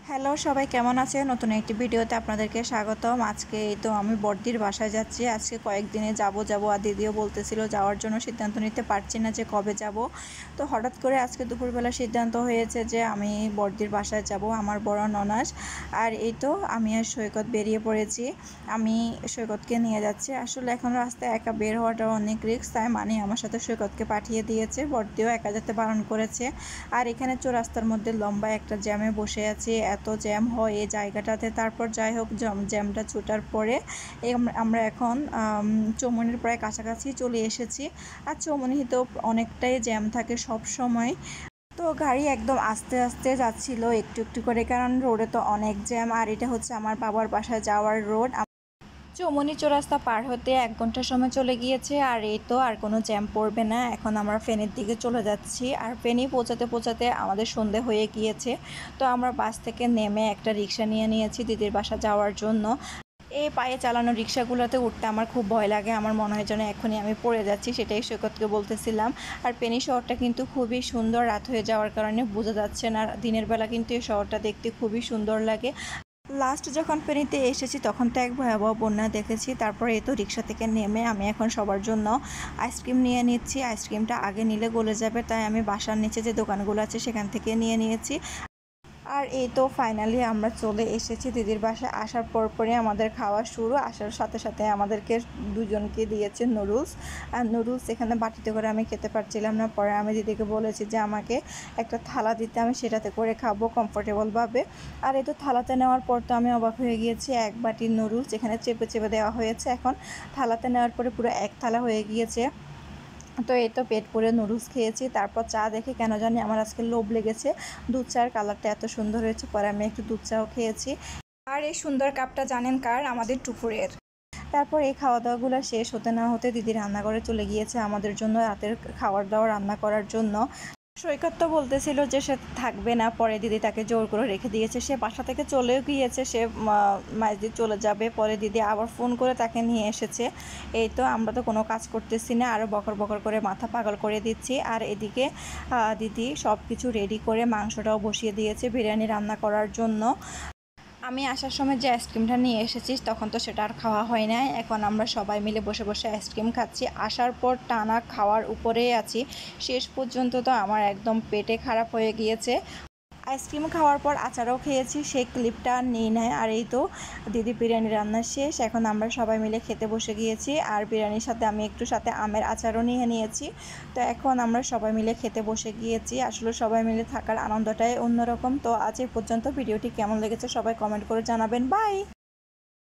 Hello সবাই কেমন আছে? নতুন একটি ভিডিওতে আপনাদেরকে স্বাগতম। আজকে এই তো আমি বড়দির বাসায় যাচ্ছি। আজকে কয়েকদিনে যাব আর দিদিও বলতেছিল যাওয়ার জন্য, সিদ্ধান্ত নিতে পারছি না যে কবে যাব। তো হঠাৎ করে আজকে দুপুরবেলা সিদ্ধান্ত হয়েছে যে আমি বড়দির বাসায় যাব, আমার বড় ননাস। আর এই তো আমি আর সৈকত বেরিয়ে পড়েছি। আমি সৈকতকে নিয়ে যাচ্ছি। আসলে এখন রাস্তায় একা বের হওয়াটা অনেক রিস্ক, তাই মানে আমার সাথে সৈকতকে পাঠিয়ে দিয়েছে। বড়দিও একা যেতে বারণ করেছে। আর এখানে চৌরাস্তার মধ্যে লম্বা একটা জ্যামে বসে আছি, এত জ্যাম হয় এই জায়গাটাতে। তারপর যাই হোক, জ্যামটা ছুটার পরে আমরা এখন চৌমনির প্রায় কাছাকাছি চলে এসেছি। আর চৌমনিতেও অনেকটাই জ্যাম থাকে সব সময়। তো গাড়ি একদম আস্তে আস্তে যাচ্ছিল একটু একটু করে, কারণ রোডে তো অনেক জ্যাম। আর এটা হচ্ছে আমার বাবার বাসায় যাওয়ার রোড। চৌমনি চৌরাস্তা পার হতে 1 ঘন্টা সময় চলে গিয়েছে। আর এই তো আর কোনো জ্যাম পড়বে না। এখন আমরা ফেনীর দিকে চলে যাচ্ছি। আর ফেনী পৌঁছাতে পৌঁছাতে আমাদের সন্ধে হয়ে গিয়েছে। তো আমরা বাস থেকে নেমে একটা রিক্সা নিয়ে নিয়েছি দিদির বাসা যাওয়ার জন্য। এই পায়ে চালানো রিক্সাগুলোতে উঠতে আমার খুব ভয় লাগে, আমার মনে হয় যেন এখনই আমি পড়ে যাচ্ছি, সেটাই সৈকতকে বলতেছিলাম। আর ফেনী শহরটা কিন্তু খুবই সুন্দর, রাত হয়ে যাওয়ার কারণে বোঝা যাচ্ছে না। দিনের বেলা কিন্তু এই শহরটা দেখতে খুবই সুন্দর লাগে। লাস্ট যখন ফেনীতে এসেছি তখন তো এক ভয়াবহ বন্যা দেখেছি। তারপরে এই তো রিক্সা থেকে নেমে আমি এখন সবার জন্য আইসক্রিম নিয়ে নিচ্ছি। আইসক্রিমটা আগে নিলে গলে যাবে, তাই আমি বাসার নিচে যে দোকানগুলো আছে সেখান থেকে নিয়ে নিয়েছি। আর এই তো ফাইনালি আমরা চলে এসেছি দিদির বাসায়। আসার পরপরই আমাদের খাওয়া শুরু। আসার সাথে সাথে আমাদেরকে দুজনকে দিয়েছে নুডলস। আর নুডলস এখানে বাটিতে করে আমি খেতে পারছিলাম না। পরে আমি দিদিকে বলেছি যে আমাকে একটা থালা দিতে, আমি সেটাতে করে খাবো কমফোর্টেবলভাবে। আর এই তো থালাতে নেওয়ার পর তো আমি অবাক হয়ে গিয়েছি, এক বাটি নুডলস এখানে চেপে চেপে দেওয়া হয়েছে। এখন থালাতে নেওয়ার পরে পুরো এক থালা হয়ে গিয়েছে। তো এই তো পেট পুরে নুডলস খেয়েছি। তারপর চা দেখে কেন জানি আমার আজকে লোভ লেগেছে। দুধ চার কালারটা এত সুন্দর হয়েছে, পরে আমি একটু দুধ চাও খেয়েছি। আর এই সুন্দর কাপটা জানেন কার? আমাদের টুপুরের। তারপর এই খাওয়া দাওয়াগুলো শেষ হতে না হতে দিদি রান্নাঘরে চলে গিয়েছে আমাদের জন্য রাতের খাবার দাবার রান্না করার জন্য। সৈকত তো বলতেছিল যে সে থাকবে না, পরে দিদি তাকে জোর করে রেখে দিয়েছে। সে বাসা থেকে চলেও গিয়েছে, সে মাঝদিন চলে যাবে। পরে দিদি আবার ফোন করে তাকে নিয়ে এসেছে। এই তো আমরা তো কোনো কাজ করতেছি না, আরও বকর বকর করে মাথা পাগল করে দিচ্ছি। আর এদিকে দিদি সব কিছু রেডি করে মাংসটাও বসিয়ে দিয়েছে বিরিয়ানি রান্না করার জন্য। আমি আসার সময় যে আইসক্রিমটা নিয়ে এসেছিস তখন তো সেটা আর খাওয়া হয় নাই। এখন আমরা সবাই মিলে বসে বসে আইসক্রিম খাচ্ছি। আসার পর টানা খাওয়ার উপরেই আছি, শেষ পর্যন্ত তো আমার একদম পেটে খারাপ হয়ে গিয়েছে। আইসক্রিম খাওয়ার পর আচারও খেয়েছি, সেই ক্লিপটা নিয়ে নেয়। আর এই তো দিদি বিরিয়ানি রান্না শেষ, এখন আমরা সবাই মিলে খেতে বসে গিয়েছি। আর বিরিয়ানির সাথে আমি একটু সাথে আমের আচারও নিয়ে নিয়েছি। তো এখন আমরা সবাই মিলে খেতে বসে গিয়েছি। আসলে সবাই মিলে থাকার আনন্দটাই অন্যরকম। তো আজ এই পর্যন্ত। ভিডিওটি কেমন লেগেছে সবাই কমেন্ট করে জানাবেন। বাই।